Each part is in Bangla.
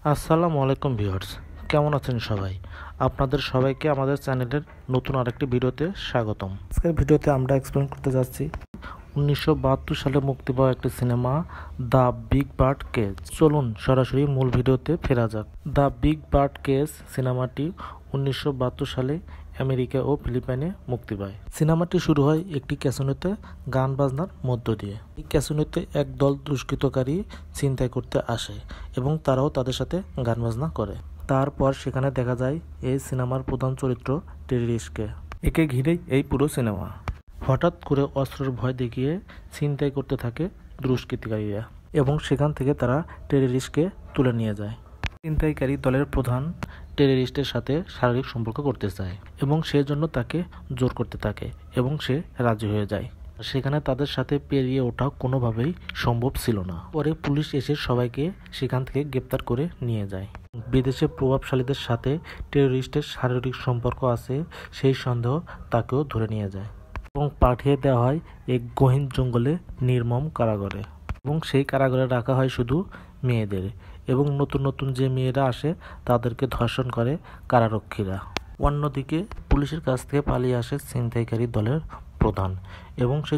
আসসালামু আলাইকুম ভিউয়ার্স, কেমন আছেন সবাই? আপনাদের সবাইকে আমাদের চ্যানেলের নতুন আরেকটি ভিডিওতে স্বাগতম। আজকের ভিডিওতে আমরা এক্সপ্লেন করতে যাচ্ছি 1972 সালে মুক্তি পাওয়া একটি cinema the big bird cage. চলুন সরাসরি মূল ভিডিওতে ফেরা যাক। দ্য বিগ বার্ড কেজ সিনেমাটি 1972 সালে আমেরিকা ও ফিলিপাইনে মুক্তি পায়। সিনেমাটি শুরু হয় একটি ক্যাসিনোতে গান বাজনার মধ্য দিয়ে। এই ক্যাসিনোতে একদল দুষ্কৃতকারী ছিনতাই করতে আসে এবং তারাও তাদের সাথে গান বাজনা করে। তারপর সেখানে দেখা যায় এই সিনেমার প্রধান চরিত্র টেররিস্টকে। একে ঘিরেই এই পুরো সিনেমা। হঠাৎ করে অস্ত্রের ভয় দেখিয়ে ছিনতাই করতে থাকে দুষ্কৃতকারীরা এবং সেখান থেকে তারা টেররিস্টকে তুলে নিয়ে যায়। ছিনতাইকারী দলের প্রধান টেররিস্টের সাথে শারীরিক সম্পর্ক করতে চায় এবং সেজন্য তাকে জোর করতে থাকে এবং সে রাজি হয়ে যায়। সেখানে তাদের সাথে পেরিয়ে ওঠা কোনোভাবেই সম্ভব ছিল না। পরে পুলিশ এসে সবাইকে সেখান থেকে গ্রেপ্তার করে নিয়ে যায়। বিদেশে প্রভাবশালীদের সাথে টেররিস্টের শারীরিক সম্পর্ক আছে সেই সন্দেহ তাকেও ধরে নিয়ে যায় এবং পাঠিয়ে দেওয়া হয় এক গহীন জঙ্গলে নির্মম কারাগারে এবং সেই কারাগারে রাখা হয় শুধু মেয়েদের এবং নতুন নতুন যে মেয়েরা আসে তাদেরকে ধর্ষণ করে কারারক্ষীরা। অন্যদিকে পুলিশের কাছ থেকে পালিয়ে আসে ছিনতাইকারী দলের প্রধান এবং সে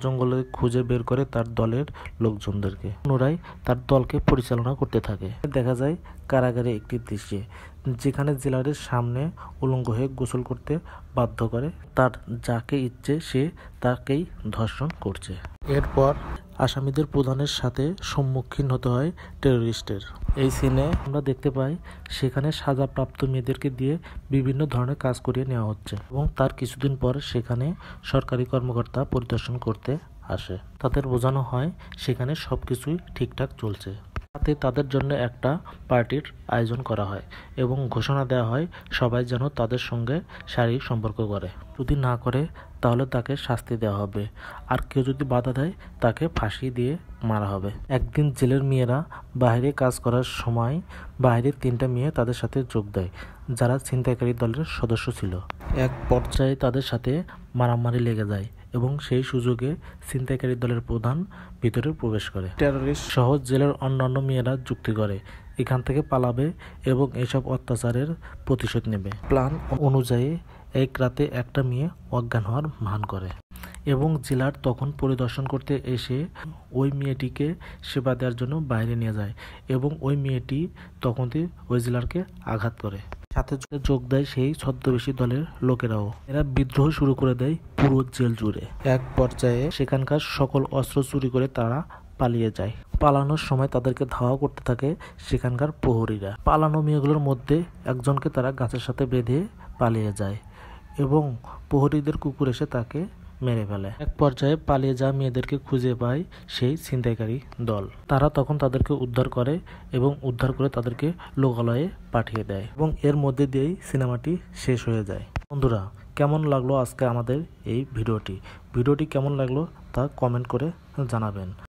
জঙ্গলে খুঁজে বের করে তার দলের লোকজনদেরকে পুনরায় তার দলকে পরিচালনা করতে থাকে। দেখা যায় কারাগারে একটি দৃশ্যে যেখানে জেলারের সামনে উলঙ্গ হয়ে গোসল করতে বাধ্য করে, তার যাকে ইচ্ছে সে তাকেই ধর্ষণ করছে। এরপর আসামিদের প্রধানের সাথে সম্মুখীন হতে হয় টেররিস্টের। এই সিনে আমরা দেখতে পাই সেখানে সাজাপ্রাপ্ত মেয়েদেরকে দিয়ে বিভিন্ন ধরনের কাজ করিয়ে নেওয়া হচ্ছে এবং তার কিছুদিন পর সেখানে সরকারি কর্মকর্তা পরিদর্শন করতে আসে। তাদের বোঝানো হয় সেখানে সবকিছুই ঠিকঠাক চলছে। তাতে তাদের জন্য একটা পার্টির আয়োজন করা হয় এবং ঘোষণা দেওয়া হয় সবাই যেন তাদের সঙ্গে শারীরিক সম্পর্ক করে। যদি না করে তাহলে তাকে শাস্তি দেওয়া হবে, আর কেউ যদি বাধা দেয় তাকে ফাঁসি দিয়ে মারা হবে। একদিন জেলের মেয়েরা বাইরে কাজ করার সময় বাইরের 3টা মেয়ে তাদের সাথে যোগ দেয় যারা ছিনতাইকারী দলের সদস্য ছিল। এক পর্যায়ে তাদের সাথে মারামারি লেগে যায় এবং সেই সুযোগে ছিনতাইকারী দলের প্রধান ভিতরে প্রবেশ করে। টেররিস্ট সহ জেলের অন্যান্য মেয়েরা যুক্তি করে এখান থেকে পালাবে এবং এসব অত্যাচারের প্রতিশোধ নেবে। প্ল্যান অনুযায়ী এক রাতে একটা মেয়ে অজ্ঞান হওয়ার ভান করে এবং জেলার তখন পরিদর্শন করতে এসে ওই মেয়েটিকে সেবা দেওয়ার জন্য বাইরে নিয়ে যায় এবং ওই মেয়েটি তখনই ওই জেলারকে আঘাত করে। সাথে যোগ দেয় সেই ছদ্মবেশী দলের লোকেরাও। এরা বিদ্রোহ শুরু করে দেয় পুরো জেল জুড়ে। এক পর্যায়ে সেখানকার সকল অস্ত্র চুরি করে তারা পালিয়ে যায়। পালানোর সময় তাদেরকে ধাওয়া করতে থাকে সেখানকার প্রহরীরা। পালানো মেয়েগুলোর মধ্যে একজনকে তারা গাছের সাথে বেঁধে পালিয়ে যায় এবং প্রহরীদের কুকুর এসে তাকে মেরে ফেলে। এক পর্যায়ে পালিয়ে যাওয়া মেয়েদেরকে খুঁজে পায় সেই ছিনতাইকারী দল। তারা তখন তাদেরকে উদ্ধার করে এবং উদ্ধার করে তাদেরকে লোকালয়ে পাঠিয়ে দেয় এবং এর মধ্যে দিয়েই সিনেমাটি শেষ হয়ে যায়। বন্ধুরা, কেমন লাগলো আজকে আমাদের এই ভিডিওটি কেমন লাগলো তা কমেন্ট করে জানাবেন।